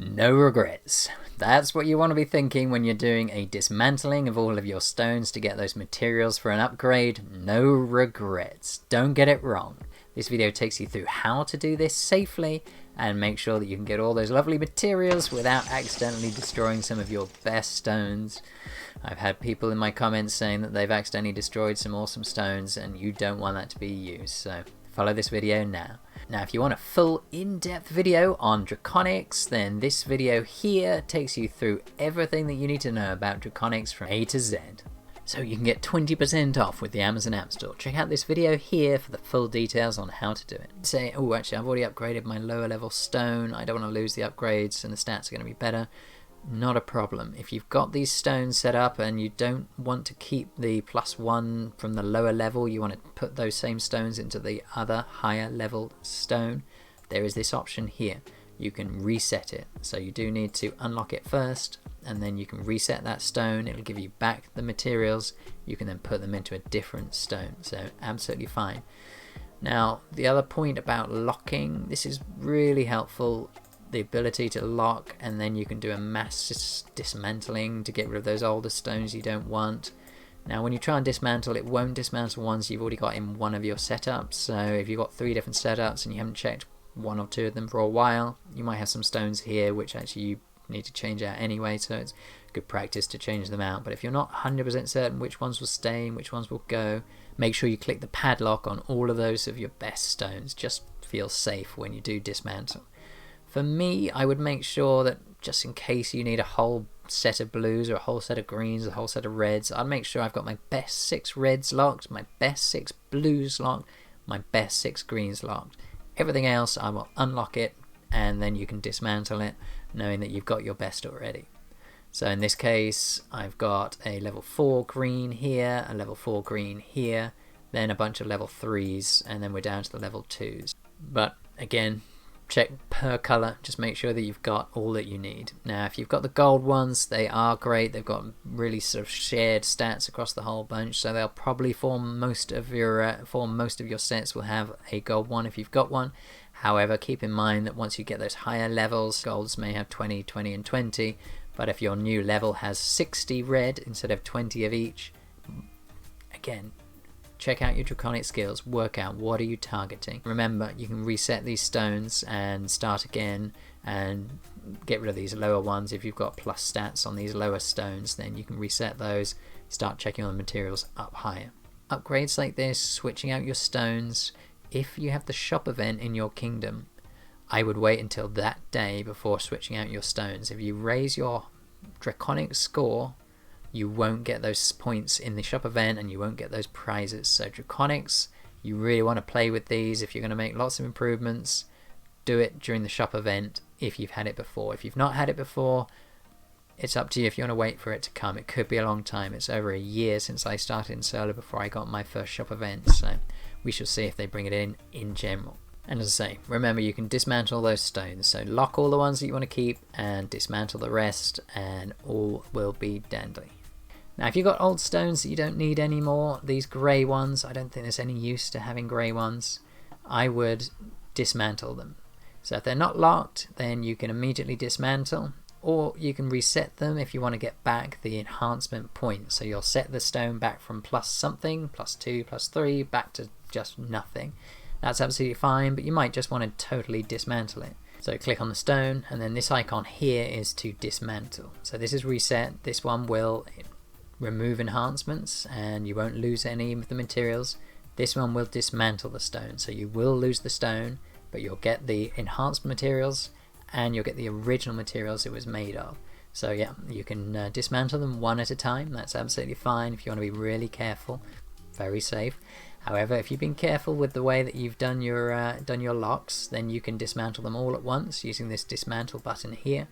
No regrets. That's what you want to be thinking when you're doing a dismantling of all of your stones to get those materials for an upgrade. No regrets. Don't get it wrong. This video takes you through how to do this safely and make sure that you can get all those lovely materials without accidentally destroying some of your best stones. I've had people in my comments saying that they've accidentally destroyed some awesome stones, and you don't want that to be used, so follow this video now. Now if you want a full in-depth video on Draconics, then this video here takes you through everything that you need to know about Draconics from A to Z. So you can get 20% off with the Amazon App Store. Check out this video here for the full details on how to do it. Say, oh actually I've already upgraded my lower level stone, I don't want to lose the upgrades and the stats are going to be better. Not a problem. If you've got these stones set up and you don't want to keep the +1 from the lower level, you want to put those same stones into the other higher level stone, there is this option here. You can reset it. So you do need to unlock it first, and then you can reset that stone. It'll give you back the materials. You can then put them into a different stone. So absolutely fine. Now the other point about locking, this is really helpful. The ability to lock, and then you can do a mass dismantling to get rid of those older stones you don't want. Now when you try and dismantle, it won't dismantle ones you've already got in one of your setups. So if you've got 3 different setups and you haven't checked 1 or 2 of them for a while, you might have some stones here which actually you need to change out anyway, so it's good practice to change them out. But if you're not 100% certain which ones will stay and which ones will go, make sure you click the padlock on all of those of your best stones. Just feel safe when you do dismantle. For me, I would make sure that just in case you need a whole set of blues or a whole set of greens, a whole set of reds, I'd make sure I've got my best 6 reds locked, my best 6 blues locked, my best 6 greens locked. Everything else I will unlock it, and then you can dismantle it knowing that you've got your best already. So in this case I've got a level 4 green here, a level 4 green here, then a bunch of level 3s, and then we're down to the level 2s. But again, check per color, just make sure that you've got all that you need. Now if you've got the gold ones, they are great. They've got really sort of shared stats across the whole bunch, so they'll probably form most of your sets will have a gold one if you've got one. However, keep in mind that once you get those higher levels, golds may have 20, 20 and 20, but if your new level has 60 red instead of 20 of each, again, check out your Draconic skills, work out what are you targeting. Remember, you can reset these stones and start again and get rid of these lower ones. If you've got plus stats on these lower stones, then you can reset those, start checking on the materials up higher. Upgrades like this, switching out your stones, if you have the shop event in your kingdom, I would wait until that day before switching out your stones. If you raise your Draconic score, you won't get those points in the shop event and you won't get those prizes. So Draconics, you really want to play with these. If you're going to make lots of improvements, do it during the shop event if you've had it before. If you've not had it before, it's up to you if you want to wait for it to come. It could be a long time. It's over a year since I started in solo before I got my first shop event, so we shall see if they bring it in general. And as I say, remember you can dismantle those stones, so lock all the ones that you want to keep and dismantle the rest, and all will be dandy. Now if you've got old stones that you don't need anymore, these grey ones, I don't think there's any use to having grey ones, I would dismantle them. So if they're not locked, then you can immediately dismantle, or you can reset them if you want to get back the enhancement points. So you'll set the stone back from plus something, +2, +3, back to just nothing. That's absolutely fine, but you might just want to totally dismantle it. So click on the stone, and then this icon here is to dismantle. So this is reset. This one will remove enhancements and you won't lose any of the materials. This one will dismantle the stone, so you will lose the stone, but you'll get the enhanced materials and you'll get the original materials it was made of. So yeah, you can dismantle them one at a time. That's absolutely fine if you want to be really careful. Very safe. However, if you've been careful with the way that you've done your locks, then you can dismantle them all at once using this dismantle button here,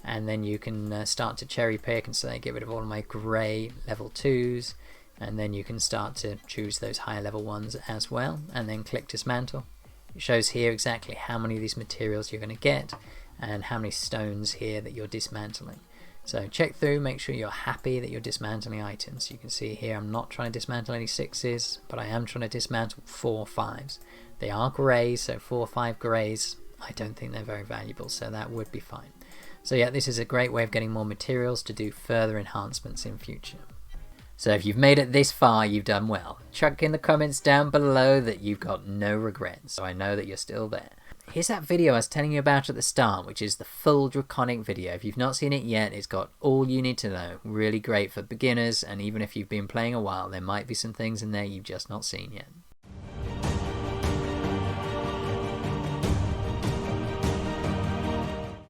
and then you can start to cherry pick and say get rid of all of my grey level 2s, and then you can start to choose those higher level ones as well, and then click dismantle. It shows here exactly how many of these materials you're going to get and how many stones here that you're dismantling. So check through, make sure you're happy that you're dismantling items. You can see here I'm not trying to dismantle any 6s, but I am trying to dismantle 4 5s. They are greys, so 4 or 5 greys, I don't think they're very valuable, so that would be fine. So yeah, this is a great way of getting more materials to do further enhancements in future. So if you've made it this far, you've done well. Chuck in the comments down below that you've got no regrets, so I know that you're still there. Here's that video I was telling you about at the start, which is the full Draconic video. If you've not seen it yet, it's got all you need to know. Really great for beginners, and even if you've been playing a while, there might be some things in there you've just not seen yet.